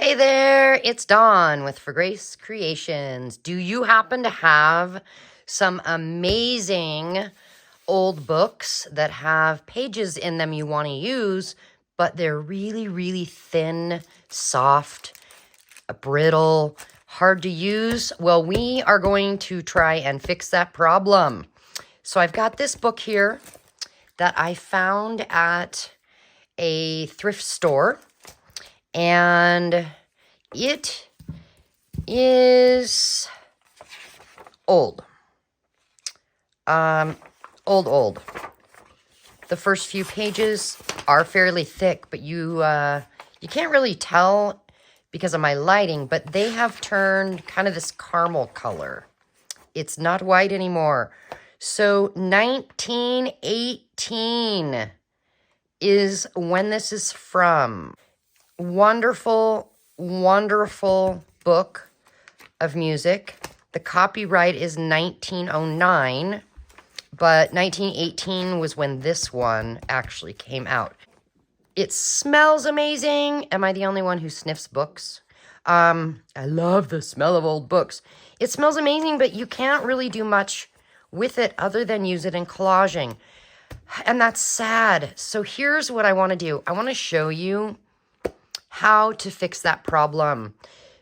Hey there, it's Dawn with For Grace Creations. Do you happen to have some amazing old books that have pages in them you want to use, but they're really, really thin, soft, brittle, hard to use? Well, we are going to try and fix that problem. So I've got this book here that I found at a thrift store. And it is old. Old. The first few pages are fairly thick, but you can't really tell because of my lighting, but they have turned kind of this caramel color. It's not white anymore. So 1918 is when this is from. Wonderful, wonderful book of music. The copyright is 1909, but 1918 was when this one actually came out. It smells amazing. Am I the only one who sniffs books? I love the smell of old books. It smells amazing, but you can't really do much with it other than use it in collaging. And that's sad. So here's what I want to do. I want to show you how to fix that problem.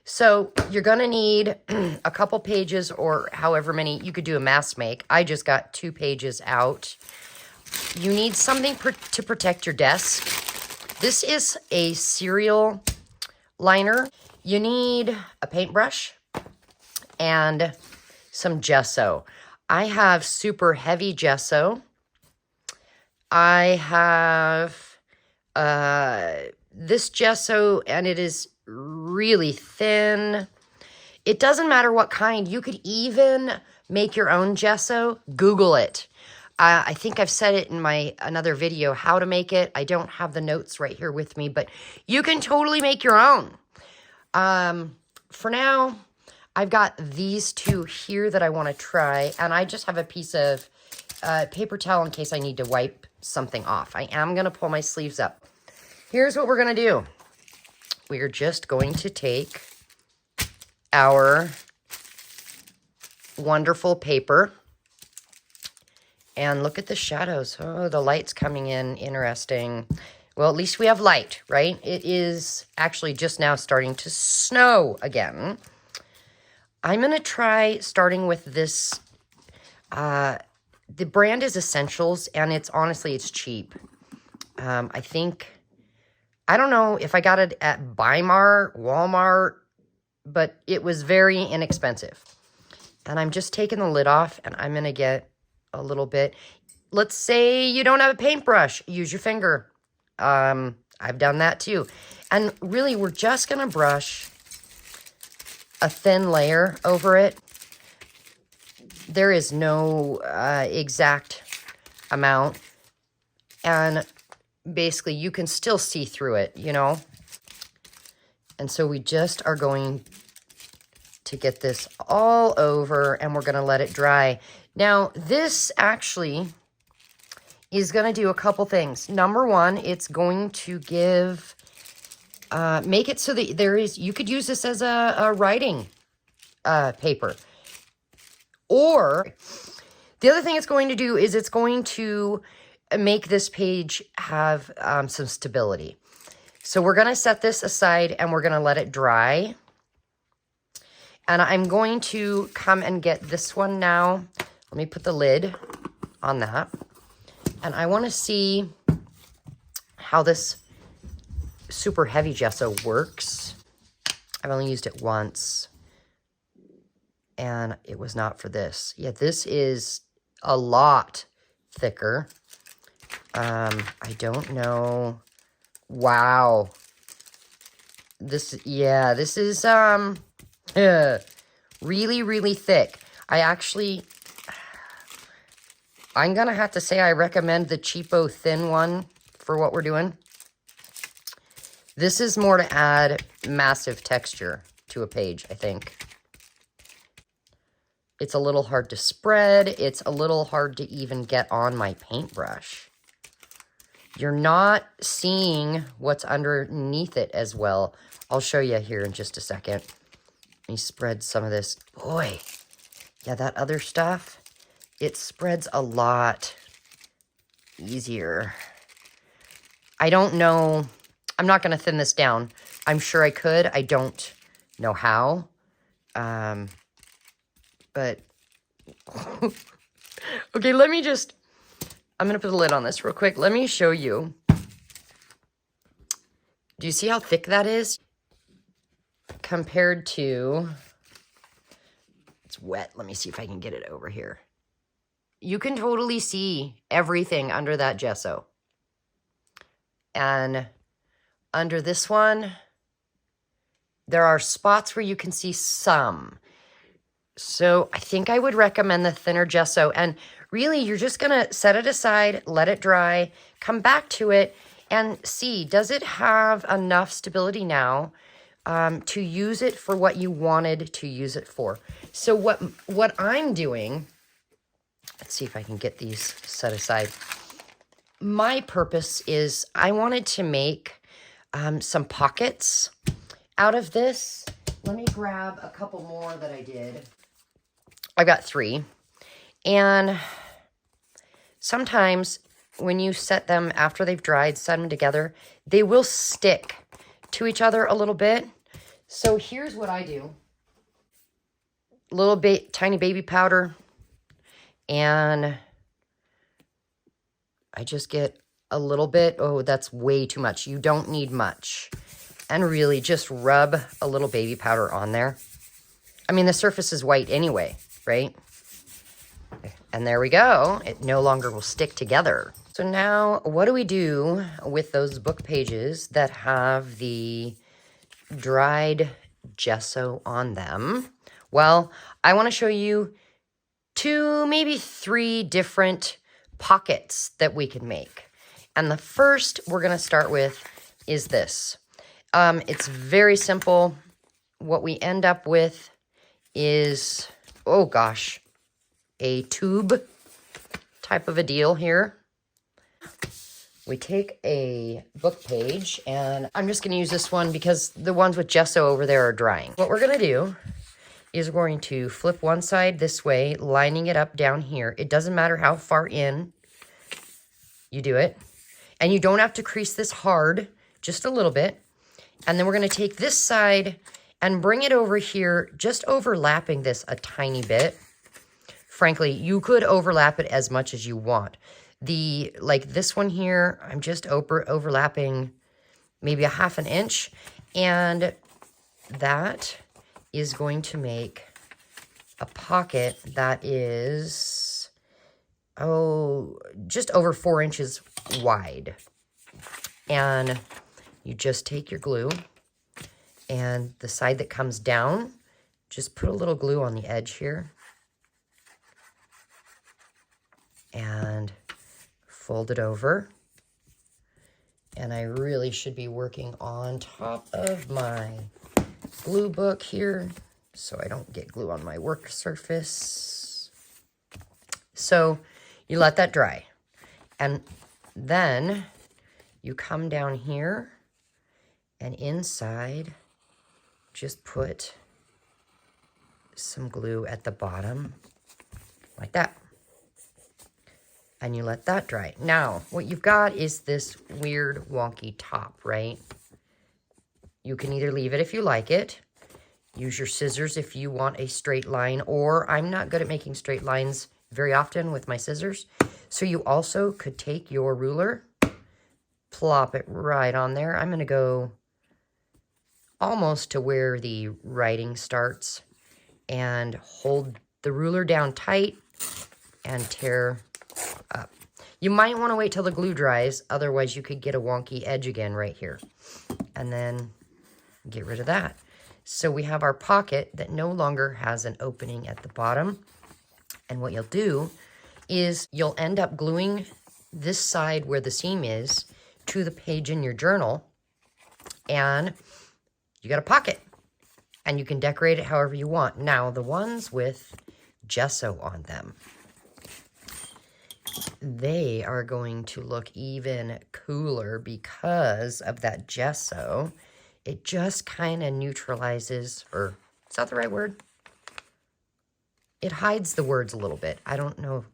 So you're going to need a couple pages or however many. You could do a mass make. I just got 2 pages out. You need something to protect your desk. This is a serial liner. You need a paintbrush and some gesso. I have super heavy gesso. I have this gesso, and it is really thin. It doesn't matter what kind. You could even make your own gesso. Google it. I think I've said it in my another video, how to make it. I don't have the notes right here with me, but you can totally make your own. For now, I've got these 2 here that I want to try, and I just have a piece of paper towel in case I need to wipe something off. I am going to pull my sleeves up. Here's what we're going to do. We're just going to take our wonderful paper and look at the shadows. Oh, the light's coming in. Interesting. Well, at least we have light, right? It is actually just now starting to snow again. I'm going to try starting with this. The brand is Essentials, and it's cheap. I don't know if I got it at Weimar, Walmart, but it was very inexpensive. And I'm just taking the lid off, and I'm going to get a little bit. Let's say you don't have a paintbrush. Use your finger. I've done that too. And really, we're just going to brush a thin layer over it. There is no exact amount. And basically, you can still see through it, you know? And so we just are going to get this all over, and we're going to let it dry. Now, this actually is going to do a couple things. Number one, it's going to give, make it so that you could use this as a writing paper. Or, the other thing it's going to do is it's going to make this page have some stability. So we're going to set this aside, and we're going to let it dry. And I'm going to come and get this one now. Let me put the lid on that. And I want to see how this super heavy gesso works. I've only used it once, and it was not for this. Yeah, this is a lot thicker. I don't know. Wow. This is, really, really thick. I'm going to have to say I recommend the cheapo thin one for what we're doing. This is more to add massive texture to a page, I think. It's a little hard to spread. It's a little hard to even get on my paintbrush. You're not seeing what's underneath it as well. I'll show you here in just a second. Let me spread some of this. Boy, yeah, that other stuff, it spreads a lot easier. I don't know. I'm not going to thin this down. I'm sure I could. I don't know how. But, okay, let me just, I'm going to put a lid on this real quick. Let me show you. Do you see how thick that is? Compared to, it's wet. Let me see if I can get it over here. You can totally see everything under that gesso. And under this one, there are spots where you can see some. So I think I would recommend the thinner gesso. And really, you're just going to set it aside, let it dry, come back to it, and see, does it have enough stability now to use it for what you wanted to use it for? So what I'm doing, let's see if I can get these set aside. My purpose is I wanted to make some pockets out of this. Let me grab a couple more that I did. I got 3. And sometimes when you set them after they've dried, set them together, they will stick to each other a little bit. So here's what I do. A little bit, tiny baby powder. And I just get a little bit. Oh, that's way too much. You don't need much. And really just rub a little baby powder on there. I mean, the surface is white anyway, right? And there we go. It no longer will stick together. So now what do we do with those book pages that have the dried gesso on them? Well, I want to show you 2, maybe 3 different pockets that we can make. And the first we're going to start with is this. It's very simple. What we end up with is, oh gosh, a tube type of a deal here. We take a book page, and I'm just going to use this one because the ones with gesso over there are drying. What we're going to do is we're going to flip one side this way, lining it up down here. It doesn't matter how far in you do it. And you don't have to crease this hard, just a little bit. And then we're going to take this side and bring it over here, just overlapping this a tiny bit. Frankly, you could overlap it as much as you want. Like this one here, I'm just overlapping maybe a 1/2 inch. And that is going to make a pocket that is, just over 4 inches wide. And you just take your glue, and the side that comes down, just put a little glue on the edge here. And fold it over. And I really should be working on top of my glue book here so I don't get glue on my work surface. So you let that dry. And then you come down here and inside just put some glue at the bottom like that. And you let that dry. Now, what you've got is this weird wonky top, right? You can either leave it if you like it. Use your scissors if you want a straight line, or I'm not good at making straight lines very often with my scissors. So you also could take your ruler, plop it right on there. I'm going to go almost to where the writing starts and hold the ruler down tight and tear up. You might want to wait till the glue dries, otherwise you could get a wonky edge again right here. And then get rid of that. So we have our pocket that no longer has an opening at the bottom. And what you'll do is you'll end up gluing this side where the seam is to the page in your journal, and you got a pocket. And you can decorate it however you want. Now, the ones with gesso on them, they are going to look even cooler because of that gesso It just kind of neutralizes, or is that the right word? It hides the words a little bit. I don't know.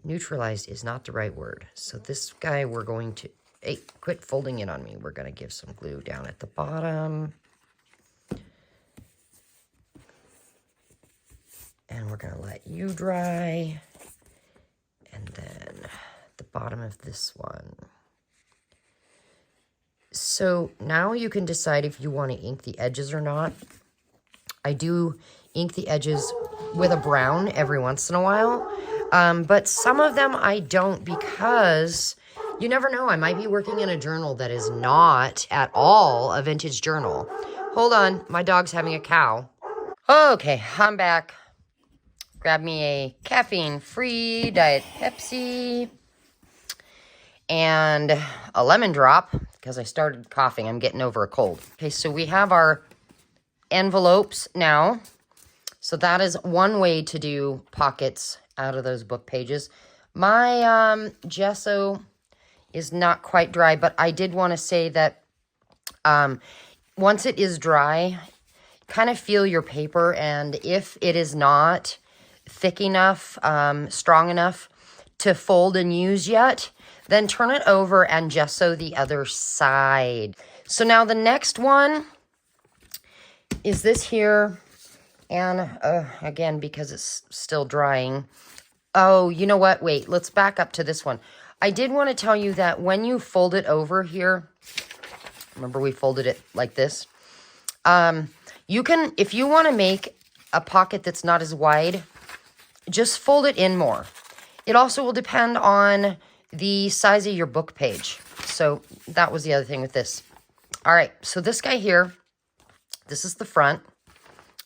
Neutralize is not the right word. So this guy we're going to, hey, quit folding it on me. We're going to give some glue down at the bottom. And we're going to let you dry. And then the bottom of this one. So now you can decide if you want to ink the edges or not. I do ink the edges with a brown every once in a while. But some of them I don't, because you never know. I might be working in a journal that is not at all a vintage journal. Hold on. My dog's having a cow. Okay, I'm back. Grab me a caffeine-free Diet Pepsi and a lemon drop because I started coughing. I'm getting over a cold. Okay, so we have our envelopes now. So that is one way to do pockets out of those book pages. My gesso is not quite dry, but I did want to say that once it is dry, kind of feel your paper, and if it is not thick enough, strong enough to fold and use yet, then turn it over and gesso the other side. So now the next one is this here. And again, because it's still drying. Oh, you know what? Wait, let's back up to this one. I did want to tell you that when you fold it over here, remember we folded it like this. You can, if you want to make a pocket that's not as wide, just fold it in more. It also will depend on the size of your book page. So that was the other thing with this. All right, so this guy here, this is the front,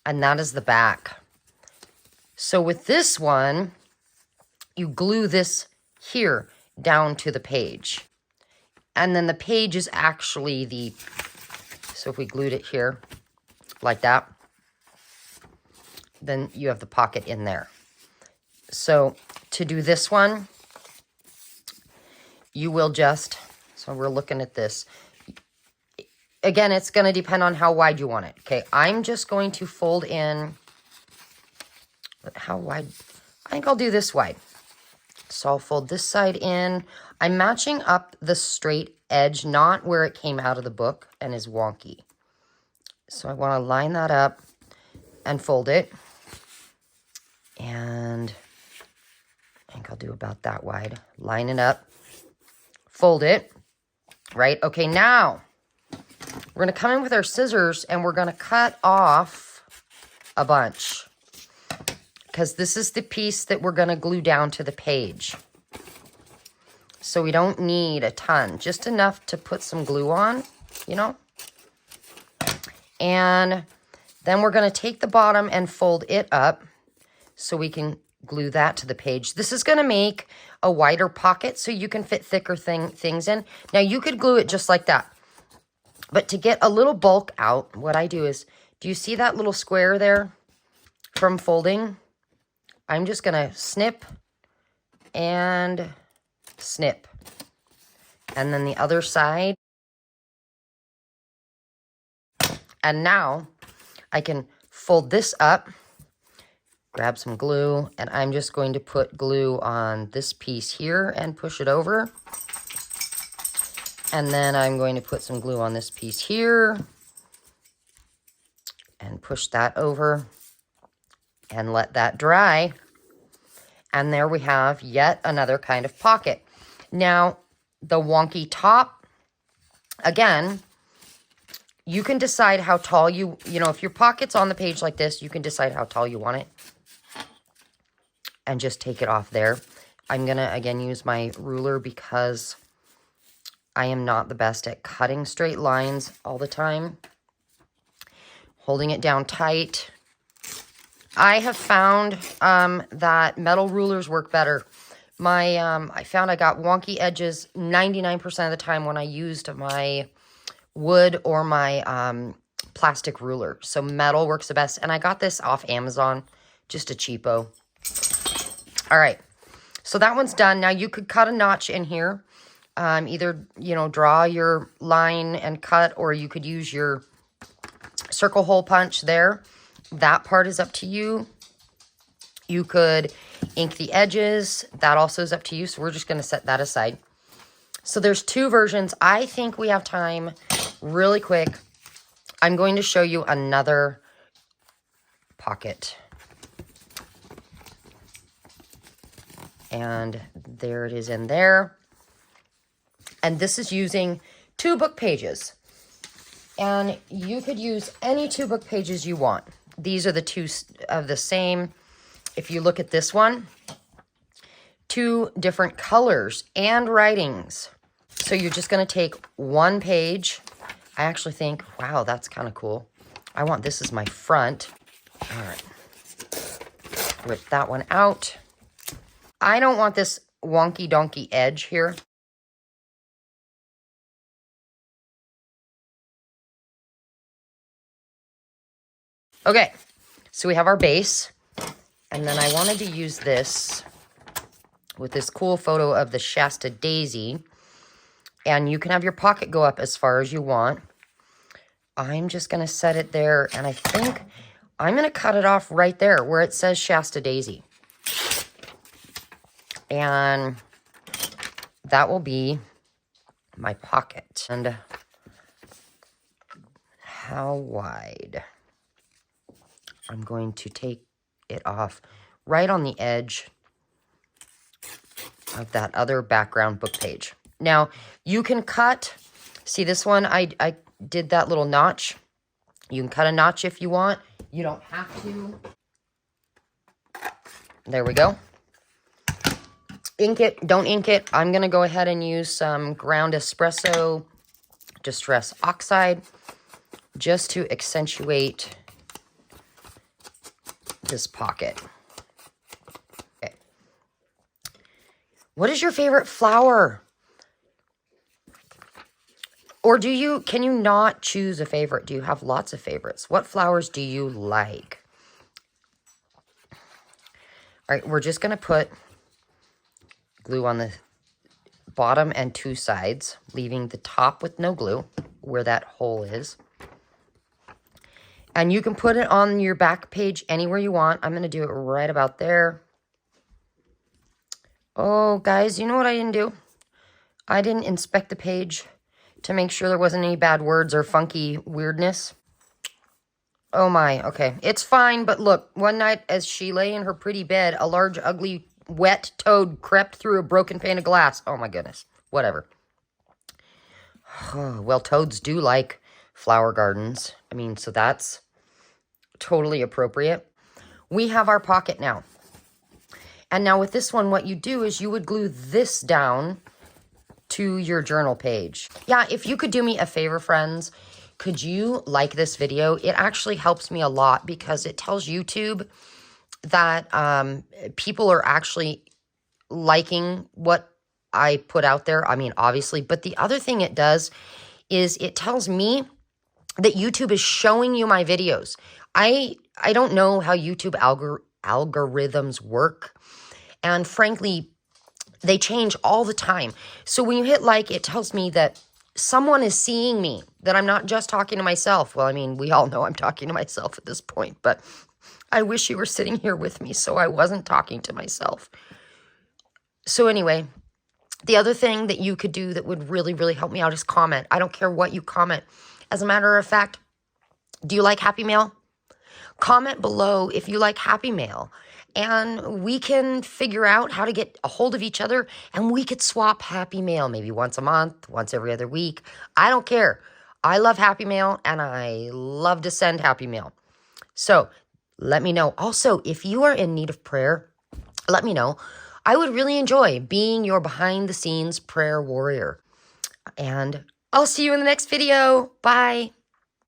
and that is the back. So with this one, you glue this here down to the page. And then the page is actually the, so if we glued it here like that, then you have the pocket in there. So to do this one, you will just, so we're looking at this. Again, it's going to depend on how wide you want it. Okay, I'm just going to fold in, how wide? I think I'll do this wide. So I'll fold this side in. I'm matching up the straight edge, not where it came out of the book and is wonky. So I want to line that up and fold it. And I think I'll do about that wide. Line it up, fold it, right? Okay, now we're going to come in with our scissors and we're going to cut off a bunch, because this is the piece that we're going to glue down to the page. So we don't need a ton, just enough to put some glue on, you know? And then we're going to take the bottom and fold it up so we can glue that to the page. This is going to make a wider pocket so you can fit thicker things in. Now you could glue it just like that. But to get a little bulk out, what I do is, do you see that little square there from folding? I'm just going to snip and snip. And then the other side. And now I can fold this up, grab some glue, and I'm just going to put glue on this piece here and push it over. And then I'm going to put some glue on this piece here and push that over and let that dry. And there we have yet another kind of pocket. Now, the wonky top, again, you can decide how tall you know, if your pocket's on the page like this, you can decide how tall you want it. And just take it off there. I'm going to, again, use my ruler because I am not the best at cutting straight lines all the time. Holding it down tight. I have found that metal rulers work better. I found I got wonky edges 99% of the time when I used my wood or my plastic ruler. So metal works the best. And I got this off Amazon, just a cheapo. All right, so that one's done. Now you could cut a notch in here Either, you know, draw your line and cut, or you could use your circle hole punch there. That part is up to you. You could ink the edges. That also is up to you. So we're just going to set that aside. So there's two versions. I think we have time really quick. I'm going to show you another pocket. And there it is in there. And this is using 2 book pages. And you could use any 2 book pages you want. These are the 2 of the same. If you look at this one, 2 different colors and writings. So you're just going to take 1 page. I actually think, wow, that's kind of cool. I want this as my front. All right. Rip that one out. I don't want this wonky donkey edge here. Okay, so we have our base. And then I wanted to use this with this cool photo of the Shasta Daisy. And you can have your pocket go up as far as you want. I'm just going to set it there. And I think I'm going to cut it off right there where it says Shasta Daisy. And that will be my pocket. And how wide? I'm going to take it off right on the edge of that other background book page. Now, you can cut, see this one, I did that little notch. You can cut a notch if you want. You don't have to. There we go. Ink it, don't ink it. I'm going to go ahead and use some ground espresso distress oxide just to accentuate this pocket. Okay. What is your favorite flower? Or can you not choose a favorite? Do you have lots of favorites? What flowers do you like? All right, we're just going to put glue on the bottom and 2 sides, leaving the top with no glue where that hole is. And you can put it on your back page anywhere you want. I'm going to do it right about there. Oh, guys, you know what I didn't do? I didn't inspect the page to make sure there wasn't any bad words or funky weirdness. Oh my, okay. It's fine, but look, one night as she lay in her pretty bed, a large, ugly, wet toad crept through a broken pane of glass. Oh my goodness. Whatever. Oh, well, toads do like flower gardens. I mean, so that's totally appropriate. We have our pocket now. And now with this one, what you do is you would glue this down to your journal page. Yeah, if you could do me a favor, friends, could you like this video? It actually helps me a lot because it tells YouTube that people are actually liking what I put out there. I mean, obviously, but the other thing it does is it tells me that YouTube is showing you my videos. I don't know how YouTube algorithms work. And frankly, they change all the time. So when you hit like, it tells me that someone is seeing me, that I'm not just talking to myself. Well, I mean, we all know I'm talking to myself at this point, but I wish you were sitting here with me so I wasn't talking to myself. So anyway, the other thing that you could do that would really, really help me out is comment. I don't care what you comment. As a matter of fact, do you like Happy Mail? Comment below if you like Happy Mail. And we can figure out how to get a hold of each other, and we could swap Happy Mail maybe once a month, once every other week. I don't care. I love Happy Mail, and I love to send Happy Mail. So let me know. Also, if you are in need of prayer, let me know. I would really enjoy being your behind-the-scenes prayer warrior. And I'll see you in the next video. Bye.